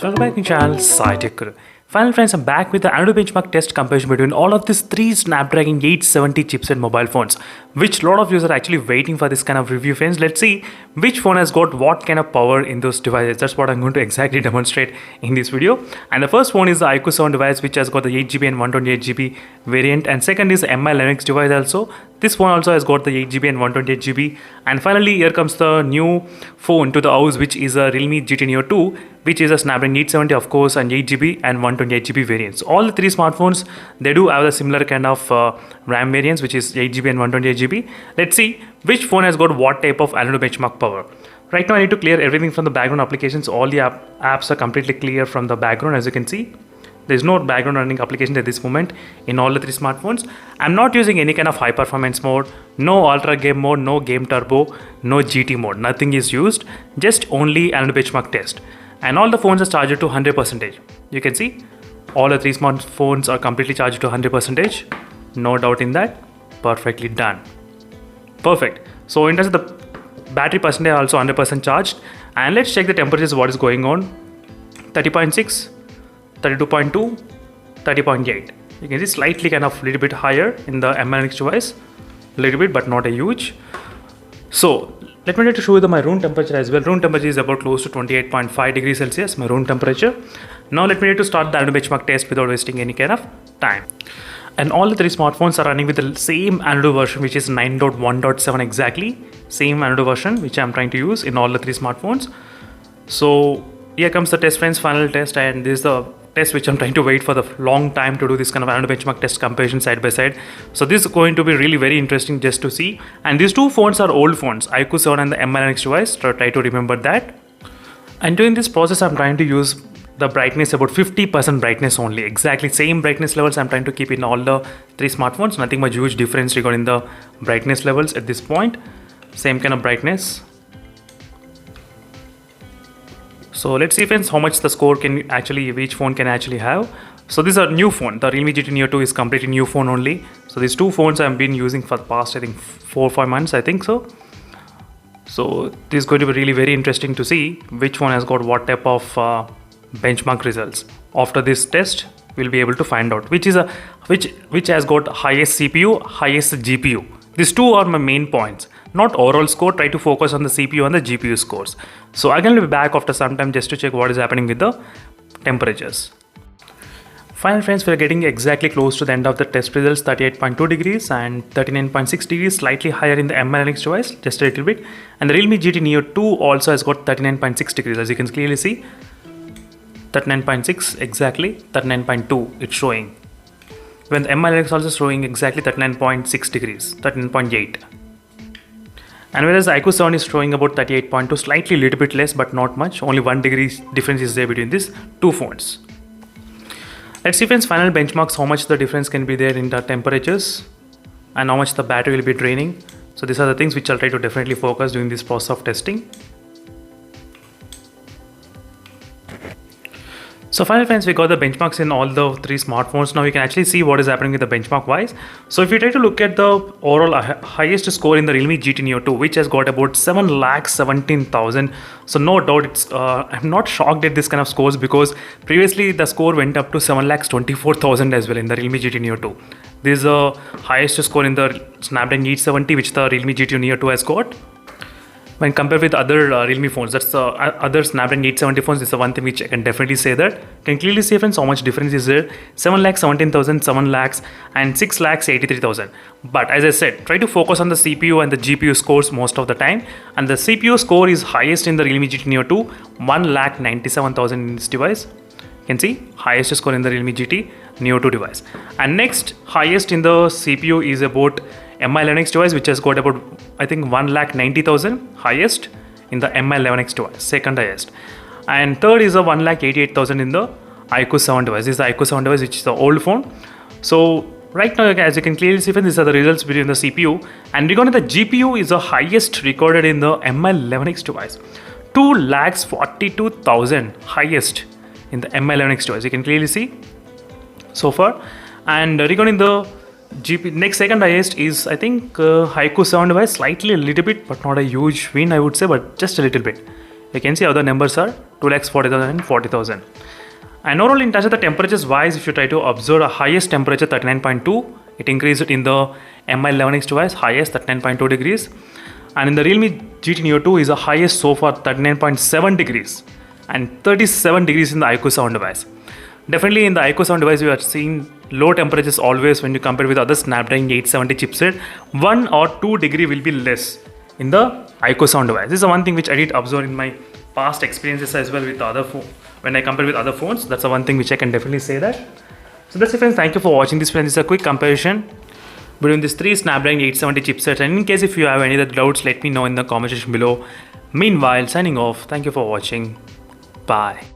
Welcome back to the channel Tech. Finally friends, I'm back with the Antutu benchmark test comparison between all of these three Snapdragon 870 chipset mobile phones, which a lot of users are actually waiting for this kind of review friends. Let's see which phone has got what kind of power in those devices. That's what I'm going to exactly demonstrate in this video. And the first one is the iQOO 7 device, which has got the 8GB and 128GB variant, and second is the MI Linux device also. This phone also has got the 8GB and 128GB. And finally here comes the new phone to the house, which is a Realme GT Neo 2, which is a Snapdragon 870 of course, and 8GB and 128GB variants. All the three smartphones, they do have a similar kind of RAM variants, which is 8GB and 128GB. Let's see which phone has got what type of Antutu benchmark power. Right now I need to clear everything from the background applications. All the apps are completely clear from the background, as you can see. There is no background running application at this moment in all the three smartphones. I'm not using any kind of high performance mode, no ultra game mode, no game turbo, no GT mode. Nothing is used, just only Antutu benchmark test. And all the phones are charged to 100%. You can see all the three smartphones are completely charged to 100%. No doubt in that. Perfectly done. Perfect. So in terms of the battery percentage, also 100% charged. And let's check the temperatures, what is going on. 30.6, 32.2, 30.8. You can see slightly kind of little bit higher in the MI Linux device. Little bit, but not a huge. So let me try to show you my room temperature as well. Room temperature is about close to 28.5 degrees Celsius, my room temperature. Now let me try to start the Antutu benchmark test without wasting any kind of time. And all the three smartphones are running with the same Antutu version, which is 9.1.7 exactly. Same Antutu version which I'm trying to use in all the three smartphones. So here comes the test friends, final test, and this is the test which I'm trying to wait for the long time to do this kind of Antutu benchmark test comparison side by side. So this is going to be really very interesting just to see. And these two phones are old phones, iQOO 7 and the MI Linux device. So try to remember that. And during this process, I'm trying to use the brightness about 50% brightness only. Exactly same brightness levels I'm trying to keep in all the three smartphones. Nothing much huge difference regarding the brightness levels at this point. Same kind of brightness. So let's see friends how much the score can actually, each phone can actually have. So this is a new phone. The Realme GT Neo 2 is completely new phone only. So these two phones I've been using for the past I think 4 or 5 months, I think so. So this is going to be really very interesting to see which one has got what type of benchmark results. After this test we'll be able to find out which is which has got highest CPU, highest GPU. These two are my main points. Not overall score, try to focus on the CPU and the GPU scores. So I'm going to be back after some time just to check what is happening with the temperatures. Finally friends, we're getting exactly close to the end of the test results. 38.2 degrees and 39.6 degrees, slightly higher in the MI Linux device, just a little bit. And the Realme GT Neo 2 also has got 39.6 degrees, as you can clearly see. 39.6 exactly, 39.2 it's showing. When the MI Linux also showing exactly 39.6 degrees, 39.8. And whereas the iQOO 7 is showing about 38.2, slightly little bit less, but not much. Only 1 degree difference is there between these two phones. Let's see friends, final benchmarks, how much the difference can be there in the temperatures and how much the battery will be draining. So these are the things which I'll try to definitely focus during this process of testing. So finally friends, we got the benchmarks in all the three smartphones. Now you can actually see what is happening with the benchmark wise. So if you try to look at the overall highest score in the Realme GT Neo 2, which has got about 7,17,000. So no doubt it's I'm not shocked at this kind of scores, because previously the score went up to 7,24,000 as well in the Realme GT Neo 2. This is the highest score in the Snapdragon 870 which the Realme GT Neo 2 has got. When compared with other Realme phones, that's the other Snapdragon 870 phones, this is the one thing which I can definitely say that. You can clearly see friends how much difference is there. 7,17,000, 7 lakhs and 6,83,000. But as I said, try to focus on the CPU and the GPU scores most of the time. And the CPU score is highest in the Realme GT Neo 2, 1,97,000 in this device. You can see highest score in the Realme GT Neo 2 device. And next highest in the CPU is about MI Linux device, which has got about I think 1,90,000 highest in the MI Linux device, second highest. And third is a 1,88,000 in the iQOO 7 device. This is the iQOO 7 device, which is the old phone. So right now, as you can clearly see, these are the results between the CPU. And regarding the GPU is the highest recorded in the MI Linux device. 2,42,000 highest in the MI Linux device. You can clearly see so far. And regarding the next second highest is I think iQOO 7 device, slightly a little bit, but not a huge win I would say, but just a little bit. You can see other numbers are 2,40,000 and 40,000. And not only in terms of the temperatures wise, if you try to observe the highest temperature 39.2, it increased in the Mi11X device, highest 39.2 degrees. And in the Realme GT Neo 2 is the highest so far, 39.7 degrees. And 37 degrees in the iQOO sound device. Definitely in the iQOO sound device, we are seeing low temperatures always when you compare with other Snapdragon 870 chipset. 1 or 2 degree will be less in the iQOO sound device. This is the one thing which I did observe in my past experiences as well with the other phone. When I compare with other phones, that's the one thing which I can definitely say that. So that's it, friends. Thank you for watching this, friends. This is a quick comparison between these three Snapdragon 870 chipsets. And in case if you have any other doubts, let me know in the comment section below. Meanwhile, signing off. Thank you for watching. Bye.